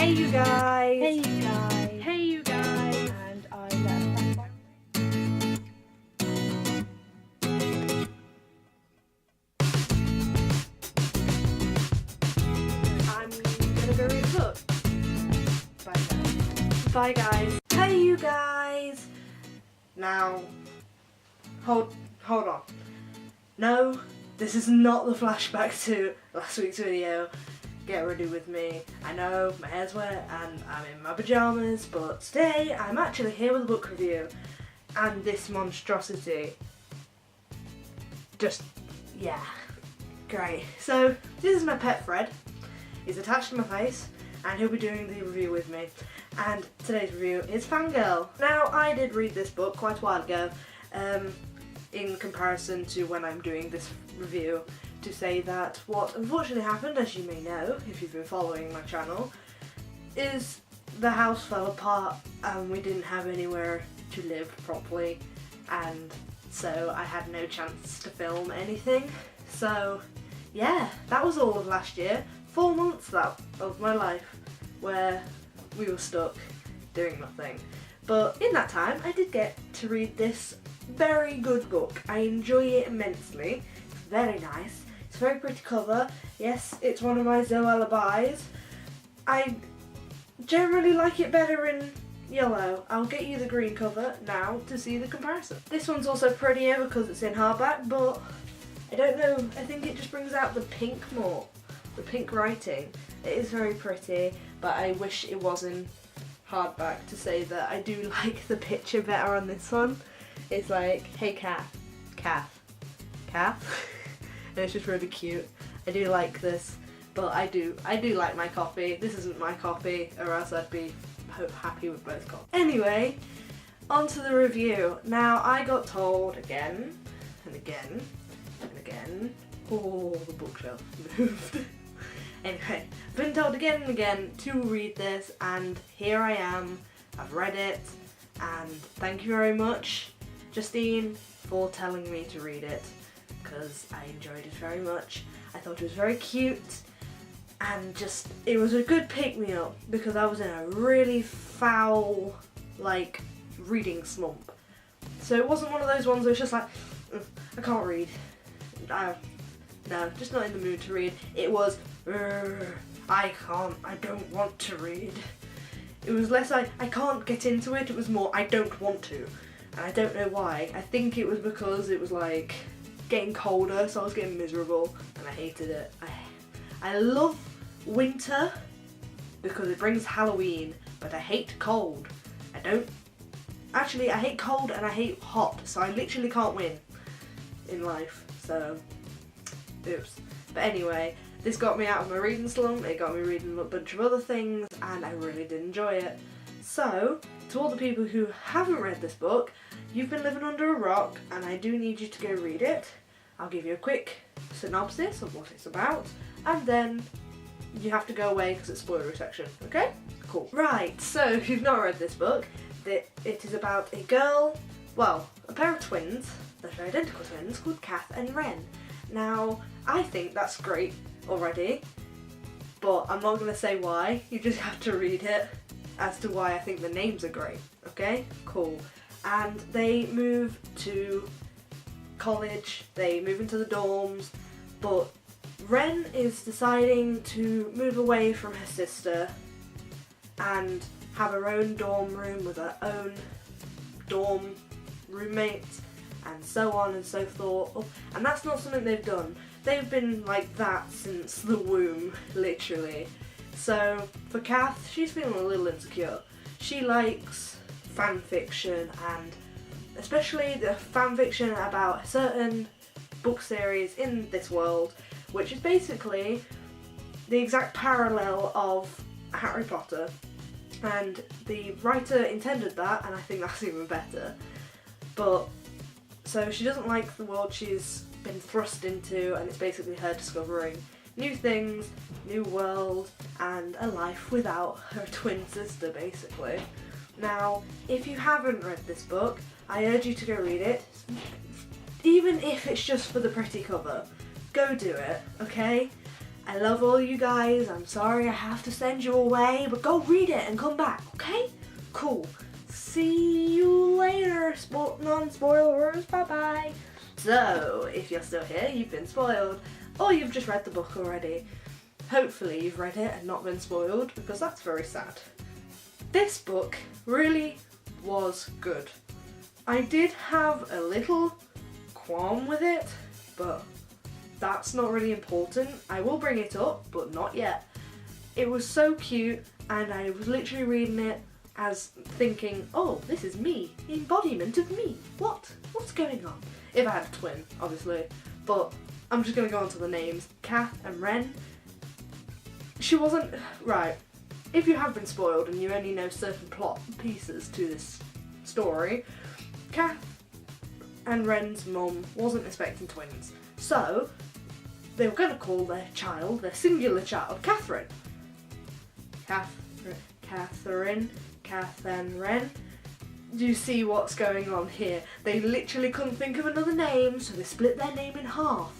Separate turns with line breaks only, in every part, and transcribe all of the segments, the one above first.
Hey you guys!
Hey you guys!
Hey you guys!
And I'm Leah.
I'm gonna go read a book.
Bye guys.
Bye guys. Hey you guys! Now, hold on. No, this is not the flashback to last week's video. Get ready with me. I know my hair's wet and I'm in my pyjamas, but today I'm actually here with a book review. And this monstrosity. Just, yeah. Great. So, this is my pet Fred. He's attached to my face and he'll be doing the review with me. And today's review is Fangirl. Now, I did read this book quite a while ago, in comparison to when I'm doing this review, to say that what unfortunately happened, as you may know, if you've been following my channel, is the house fell apart and we didn't have anywhere to live properly, and so I had no chance to film anything. So yeah, that was all of last year. 4 months of my life where we were stuck doing nothing. But in that time I did get to read this very good book. I enjoy it immensely. It's very nice. It's a very pretty cover. Yes, it's one of my Zoella buys. I generally like it better in yellow. I'll get you the green cover now to see the comparison. This one's also prettier because it's in hardback, but I don't know, I think it just brings out the pink more. The pink writing. It is very pretty, but I wish it was in hardback to say that I do like the picture better on this one. It's like, hey Kath. And it's just really cute. I do like this, but I do like my copy. This isn't my copy, or else I'd be happy with both copies. Anyway, on to the review. Now, I got told again and again and again. Oh, the bookshelf moved. Anyway, I've been told again and again to read this, and here I am. I've read it, and thank you very much, Justine, for telling me to read it, because I enjoyed it very much. I thought it was very cute, and just, it was a good pick-me-up, because I was in a really foul, like, reading slump. So it wasn't one of those ones where it's just like, I can't read. No, just not in the mood to read. It was, I don't want to read. It was less like, I can't get into it, it was more, I don't want to. And I don't know why. I think it was because it was like getting colder, so I was getting miserable and I hated it. I love winter because it brings Halloween, but I hate cold. I hate cold and I hate hot, so I literally can't win in life, so oops. But anyway, this got me out of my reading slump, it got me reading a bunch of other things, and I really did enjoy it. So, to all the people who haven't read this book, you've been living under a rock, and I do need you to go read it. I'll give you a quick synopsis of what it's about, and then you have to go away because it's spoilery section, okay? Cool. Right, so if you've not read this book, it is about a girl, well, a pair of twins, they're identical twins, called Kath and Ren. Now, I think that's great already, but I'm not going to say why, you just have to read it as to why I think the names are great, okay? Cool. And they move to college, they move into the dorms, but Ren is deciding to move away from her sister and have her own dorm room with her own dorm roommates, and so on and so forth. And that's not something they've done. They've been like that since the womb, literally. So for Kath, she's feeling a little insecure. She likes fan fiction, and especially the fan fiction about a certain book series in this world, which is basically the exact parallel of Harry Potter. And the writer intended that, and I think that's even better. But so she doesn't like the world she's been thrust into, and it's basically her discovering new things, new world, and a life without her twin sister, basically. Now, if you haven't read this book, I urge you to go read it. Even if it's just for the pretty cover, go do it, okay? I love all you guys. I'm sorry I have to send you away, but go read it and come back, okay? Cool. See you later, non-spoilers. Bye-bye. So, if you're still here, you've been spoiled, or you've just read the book already. Hopefully you've read it and not been spoiled, because that's very sad. This book really was good. I did have a little qualm with it, but that's not really important. I will bring it up, but not yet. It was so cute, and I was literally reading it as thinking, oh, this is me, the embodiment of me. What's going on? If I had a twin, obviously. But I'm just going to go on to the names. Kath and Ren. She wasn't... Right. If you have been spoiled and you only know certain plot pieces to this story, Kath and Ren's mum wasn't expecting twins. So, they were going to call their child, their singular child, Catherine. Catherine, Kath and Ren. Do you see what's going on here? They literally couldn't think of another name, so they split their name in half.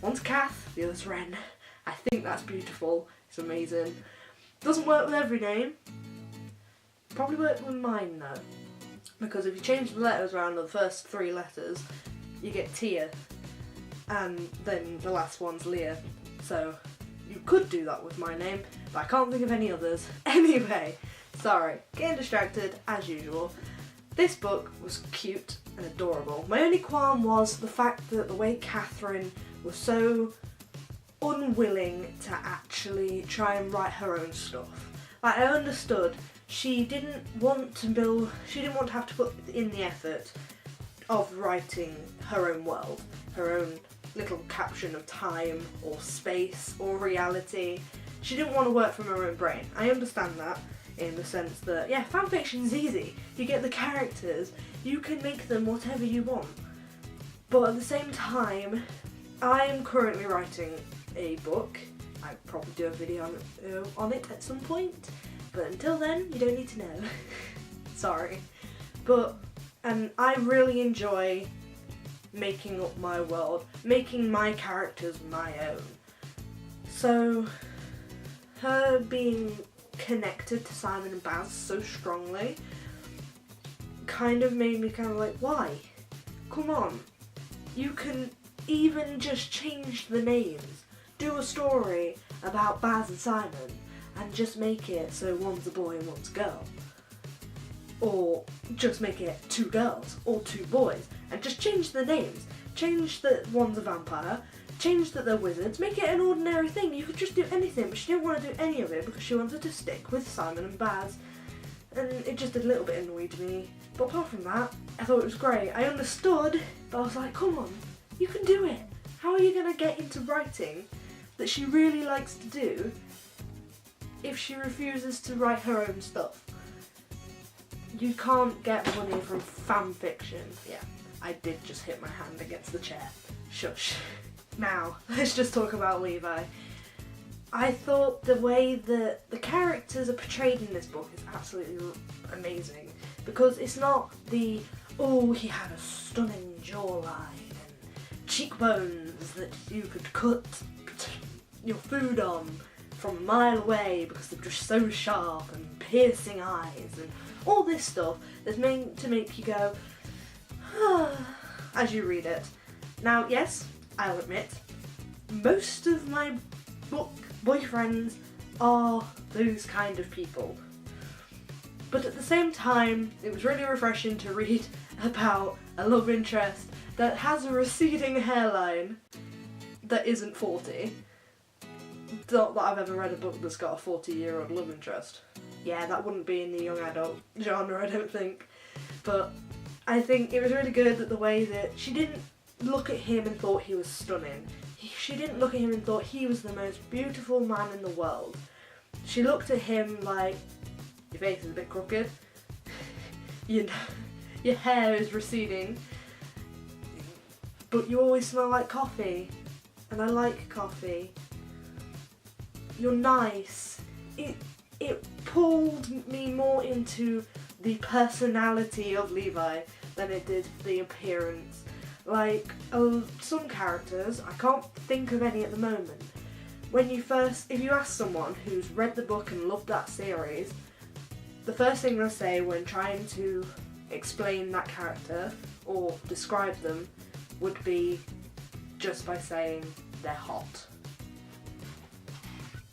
One's Kath, the other's Ren. I think that's beautiful. It's amazing. Doesn't work with every name. Probably work with mine though. Because if you change the letters around the first 3 letters, you get Tia. And then the last one's Leah. So you could do that with my name, but I can't think of any others. Anyway, sorry, getting distracted as usual. This book was cute and adorable. My only qualm was the fact that the way Catherine was so unwilling to actually try and write her own stuff. Like, I understood she didn't want to have to put in the effort of writing her own world, her own little caption of time or space or reality. She didn't want to work from her own brain. I understand that in the sense that, yeah, fanfiction's easy. You get the characters, you can make them whatever you want. But at the same time, I am currently writing a book. I'll probably do a video on it at some point, but until then, you don't need to know. Sorry. But I really enjoy making up my world, making my characters my own. So, her being connected to Simon and Baz so strongly kind of made me kind of like, why? Come on. You can even just change the names. Do a story about Baz and Simon and just make it so one's a boy and one's a girl. Or just make it 2 girls or 2 boys and just change the names. Change that one's a vampire, change that they're wizards, make it an ordinary thing. You could just do anything, but she didn't want to do any of it because she wanted to stick with Simon and Baz. And it just a little bit annoyed me. But apart from that, I thought it was great. I understood, but I was like, come on, you can do it. How are you going to get into writing that she really likes to do if she refuses to write her own stuff? You can't get money from fan fiction. Yeah, I did just hit my hand against the chair. Shush. Now, let's just talk about Levi. I thought the way that the characters are portrayed in this book is absolutely amazing. Because it's not the, oh, he had a stunning jawline and cheekbones that you could cut your food on from a mile away because they're just so sharp, and piercing eyes and all this stuff that's meant to make you go, as you read it. Now, yes, I'll admit, most of my book boyfriends are those kind of people. But at the same time, it was really refreshing to read about a love interest that has a receding hairline that isn't 40. Not that I've ever read a book that's got a 40-year-old love interest. Yeah, that wouldn't be in the young adult genre, I don't think. But I think it was really good that the way that she didn't look at him and thought he was stunning. She didn't look at him and thought he was the most beautiful man in the world. She looked at him like, your face is a bit crooked, your hair is receding, but you always smell like coffee, and I like coffee. You're nice. It pulled me more into the personality of Levi than it did the appearance. Like, some characters, I can't think of any at the moment, if you ask someone who's read the book and loved that series, the first thing they'll say when trying to explain that character or describe them would be just by saying they're hot,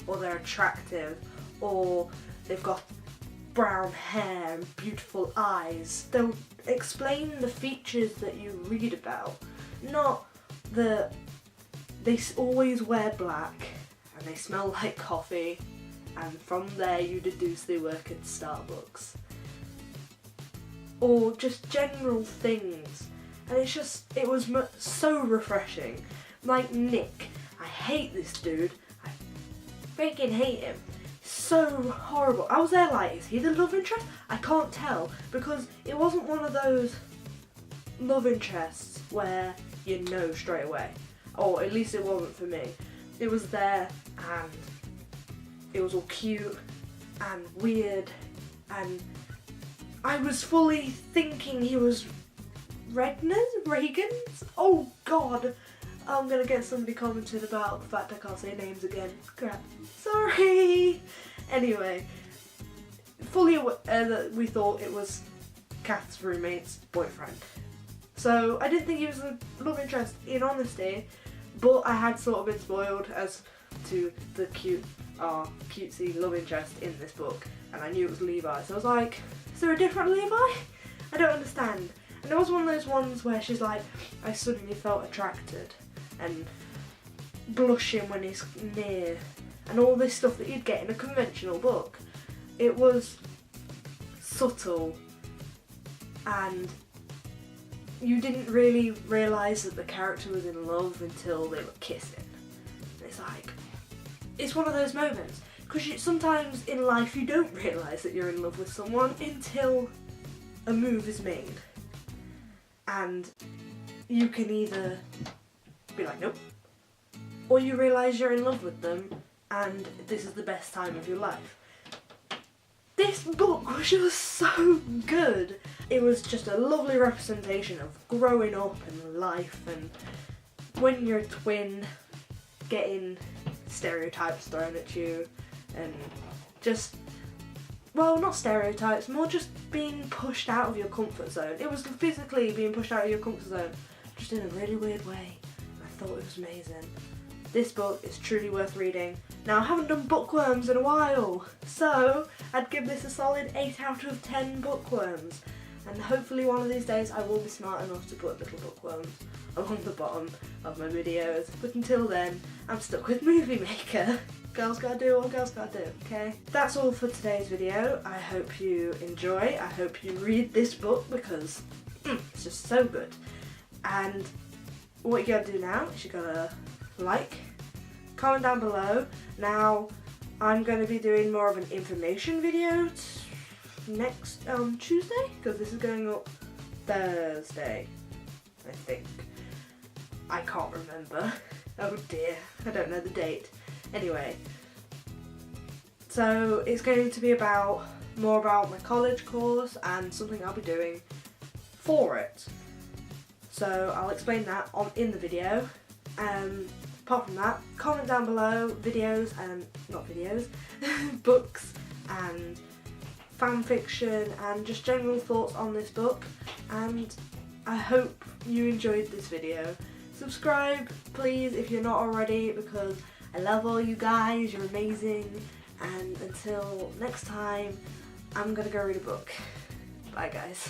or they're attractive, or they've got brown hair and beautiful eyes. They'll explain the features that you read about, not the they always wear black and they smell like coffee, and from there you deduce they work at Starbucks, or just general things. And it was so refreshing. Like Nick, I hate this dude. I freaking hate him. So horrible. I was there like, is he the love interest? I can't tell, because it wasn't one of those love interests where you know straight away. Or at least it wasn't for me. It was there and it was all cute and weird, and I was fully thinking he was Reagan's? Oh god! I'm gonna get somebody commented about the fact I can't say names again. Crap. Sorry! Anyway, fully aware that we thought it was Kath's roommate's boyfriend. So I didn't think he was a love interest in honesty, but I had sort of been spoiled as to the cutesy love interest in this book, and I knew it was Levi. So I was like, is there a different Levi? I don't understand. And it was one of those ones where she's like, I suddenly felt attracted, and blushing when he's near, and all this stuff that you'd get in a conventional book. It was subtle, and you didn't really realise that the character was in love until they were kissing. And it's like, it's one of those moments, because sometimes in life you don't realise that you're in love with someone until a move is made. And you can either be like, nope, or you realise you're in love with them and this is the best time of your life. This book was just so good. It was just a lovely representation of growing up and life, and when you're a twin, getting stereotypes thrown at you, and just, well, not stereotypes, more just being pushed out of your comfort zone. It was physically being pushed out of your comfort zone, just in a really weird way. I thought it was amazing. This book is truly worth reading. Now, I haven't done bookworms in a while, so I'd give this a solid 8 out of 10 bookworms. And hopefully one of these days I will be smart enough to put little bookworms along the bottom of my videos. But until then, I'm stuck with Movie Maker. Girls gotta do what girls gotta do, okay? That's all for today's video. I hope you enjoy. I hope you read this book, because it's just so good. And what you gotta do now is you gotta like, comment down below. Now, I'm going to be doing more of an information video next Tuesday, because this is going up Thursday, I think. I can't remember. Oh dear, I don't know the date. Anyway, so it's going to be more about my college course and something I'll be doing for it. So I'll explain that in the video. Apart from that, comment down below books and fan fiction and just general thoughts on this book, and I hope you enjoyed this video. Subscribe please if you're not already, because I love all you guys, you're amazing, and until next time, I'm gonna go read a book. Bye guys.